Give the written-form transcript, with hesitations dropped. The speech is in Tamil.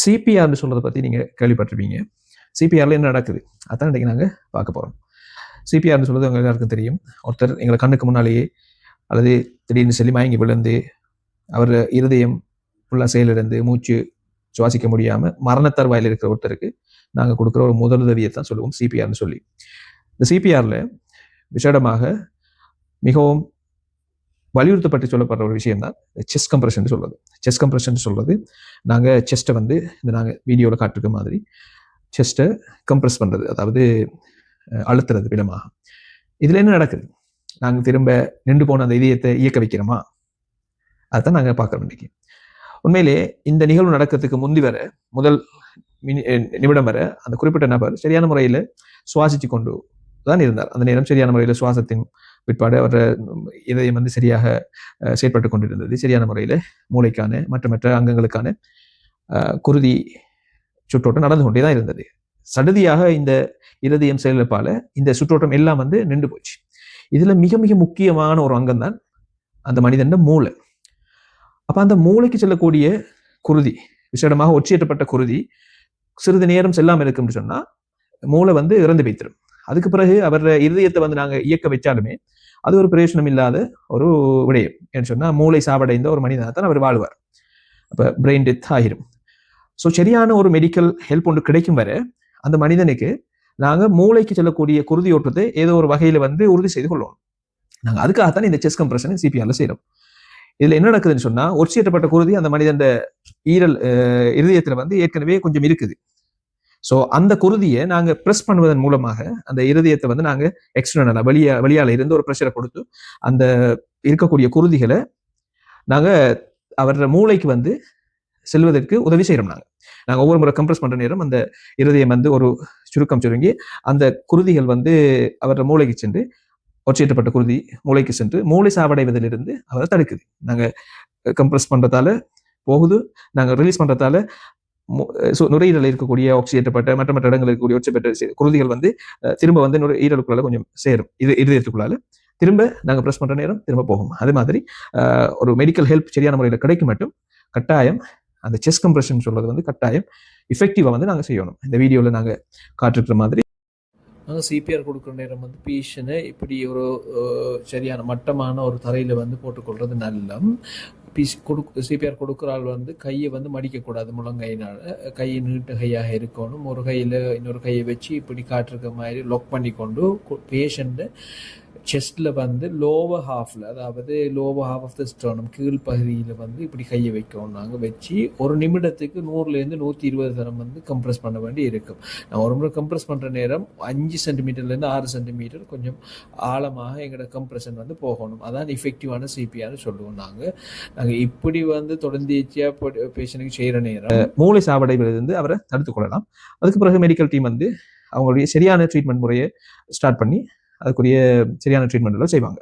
சிபிஆர்னு சொல்றதை பற்றி நீங்கள் கேள்விப்பட்டிருப்பீங்க. சிபிஆரில் என்ன நடக்குது அதான் இன்றைக்கி நாங்கள் பார்க்க போகிறோம். சிபிஆர்னு சொல்றது அவங்க எல்லாருக்கும் தெரியும். ஒருத்தர் எங்களை கண்ணுக்கு முன்னாலேயே அல்லது திடீர்னு சொல்லி மயங்கி விழுந்து அவர் இருதயம் ஃபுல்லாக செயலிழந்து மூச்சு சுவாசிக்க முடியாமல் மரணத்தருவாயில் இருக்கிற ஒருத்தருக்கு நாங்கள் கொடுக்குற ஒரு முதலுதவியை தான் சொல்லுவோம் சிபிஆர்னு சொல்லி. இந்த சிபிஆரில் விசேடமாக மிகவும் வலியுறுத்தப்பட்டு சொல்லப்படுற ஒரு விஷயம் தான் செஸ்ட் கம்ப்ரெஷன் சொல்வது. செஸ்ட் கம்ப்ரெஷன் சொல்வது நாங்கள் செஸ்ட்டை வந்து இந்த நாங்கள் வீடியோவில் காட்டிருக்க மாதிரி செஸ்ட்டை கம்ப்ரெஸ் பண்ணுறது, அதாவது அழுத்துறது விதமாக. இதில் என்ன நடக்குது? நாங்கள் திரும்ப நின்று போன அந்த இதயத்தை இயக்க வைக்கிறோமா? அதுதான் நாங்கள் பார்க்குறோம் இன்றைக்கி. உண்மையிலே இந்த நிகழ்வு நடக்கிறதுக்கு முந்தி வர முதல் நிமிடம் வர அந்த குறிப்பிட்ட நபர் சரியான முறையில் சுவாசித்து கொண்டு தான் இருந்தார். அந்த நேரம் சரியான முறையில் சுவாசத்தின் பிற்பாடு அவர இதயம் வந்து சரியாக செயற்பட்டு கொண்டிருந்தது. சரியான முறையில் மூளைக்கான மற்ற அங்கங்களுக்கான குருதி சுற்றோட்டம் நடந்து கொண்டே தான் இருந்தது. சடுதியாக இந்த இருதயம் செயலிழப்பால இந்த சுற்றோட்டம் எல்லாம் வந்து நின்று போச்சு. இதுல மிக மிக முக்கியமான ஒரு அங்கம் தான் அந்த மனிதன் மூளை. அப்ப அந்த மூளைக்கு செல்லக்கூடிய குருதி, விசேடமாக ஒற்றியேற்றப்பட்ட குருதி சிறிது நேரம் செல்லாமல் இருக்கும்னு சொன்னா மூளை வந்து இறந்து வைத்திரும். அதுக்கு பிறகு அவர் இருதயத்தை வந்து நாங்கள் இயக்க வச்சாலுமே அது ஒரு பிரயோஜனம் இல்லாத ஒரு விடயம். ஏன்னு சொன்னா மூளை சாவடைந்த ஒரு மனிதனாக தான் அவர் வாழ்வார். அப்ப பிரெயின் டெத் ஆகிரும். ஸோ சரியான ஒரு மெடிக்கல் ஹெல்ப் ஒன்று கிடைக்கும் வரை அந்த மனிதனுக்கு நாங்கள் மூளைக்கு செல்லக்கூடிய குருதி ஓட்டத்தை ஏதோ ஒரு வகையில் வந்து உறுதி செய்து கொள்வோம். நாங்கள் அதுக்காகத்தான் இந்த செஸ்ட் கம்ப்ரெஷனை சிபிஆர்ல செய்கிறோம். இதில் என்ன நடக்குதுன்னு சொன்னால் ஒற்சியேற்றப்பட்ட குருதி அந்த மனிதன் ஈரல் இருதயத்தில் வந்து ஏற்கனவே கொஞ்சம் இருக்குது. ஸோ அந்த குருதியை நாங்கள் ப்ரெஸ் பண்ணுவதன் மூலமாக அந்த இருதயத்தை வந்து நாங்கள் எக்ஸ்டர்னலாக வெளியால் இருந்து ஒரு ப்ரெஷரை கொடுத்து அந்த இருக்கக்கூடிய குருதிகளை நாங்கள் அவரோட மூளைக்கு வந்து செல்வதற்கு உதவி செய்கிறோம். நாங்கள் ஒவ்வொரு முறை கம்ப்ரெஸ் பண்ணுற நேரம் அந்த இருதயம் வந்து ஒரு சுருக்கம் சுருங்கி அந்த குருதிகள் வந்து அவரோட மூளைக்கு சென்று ஒற்றையிட்டப்பட்ட குருதி மூளைக்கு சென்று மூளை சாவடைவதிலிருந்து அவரை தடுக்குது. நாங்கள் கம்ப்ரெஸ் பண்ணுறதால போகுது, நாங்கள் ரிலீஸ் பண்ணுறதால நுரையீரலில் இருக்கக்கூடிய ஆக்சிஜேற்றப்பட்ட மற்ற இடங்களில் இருக்கக்கூடிய ஒற்றைப்பட்ட குருதிகள் வந்து திரும்ப வந்து ஈரலுக்குள்ளால கொஞ்சம் சேரும். இது இருதயத்துக்குள்ளால திரும்ப நாங்கள் ப்ரெஸ் பண்ணுற நேரம் திரும்ப போகும். அதே மாதிரி ஒரு மெடிக்கல் ஹெல்ப் சரியான முறையில் கிடைக்கும் மட்டும் கட்டாயம் அந்த செஸ்ட் கம்ப்ரெஷன் சொல்றது வந்து கட்டாயம் இஃபெக்டிவாக வந்து நாங்கள் செய்யணும். இந்த வீடியோவில் நாங்கள் காட்டிருக்கிற மாதிரி நாங்கள் சிபிஆர் கொடுக்குற நேரம் வந்து பேஷண்ட்டை இப்படி ஒரு சரியான மட்டமான ஒரு தரையில் வந்து போட்டுக்கொள்வது நல்ல. சிபிஆர் கொடுக்குற ஆள் வந்து கையை வந்து மடிக்கக்கூடாது. முழங்கையினால் கை நீட்டு கையாக இருக்கணும். ஒரு கையில் இன்னொரு கையை வச்சு இப்படி காட்டிருக்க மாதிரி லாக் பண்ணி கொண்டு பேஷண்ட்டை செஸ்ட்டில் வந்து லோவர் ஹாஃபில், அதாவது lower half of the sternum கீழ் பகுதியில் வந்து இப்படி கையை வைக்கணும். நாங்கள் வச்சு ஒரு நிமிடத்துக்கு 100 to 120 தரம் வந்து கம்ப்ரெஸ் பண்ண வேண்டி இருக்கும். நான் ஒரு முறை கம்ப்ரெஸ் பண்ணுற நேரம் 5 சென்டிமீட்டர்லேருந்து 6 சென்டிமீட்டர் கொஞ்சம் ஆழமாக எங்களோட கம்ப்ரெஷன் வந்து போகணும். அதான் எஃபெக்டிவான சிபிஆர்னு சொல்லுவோம். நாங்கள் இப்படி வந்து தொடர்ந்தேச்சியாக பேஷண்ட்டுக்கு செய்கிற நேரம் மூளை சாவடைவிலிருந்து அவரை தடுத்து கொள்ளலாம். அதுக்கு பிறகு மெடிக்கல் டீம் வந்து அவங்களுடைய சரியான ட்ரீட்மெண்ட் முறையை ஸ்டார்ட் பண்ணி அதுக்குரிய சரியான ட்ரீட்மெண்ட்லாம் செய்வாங்க.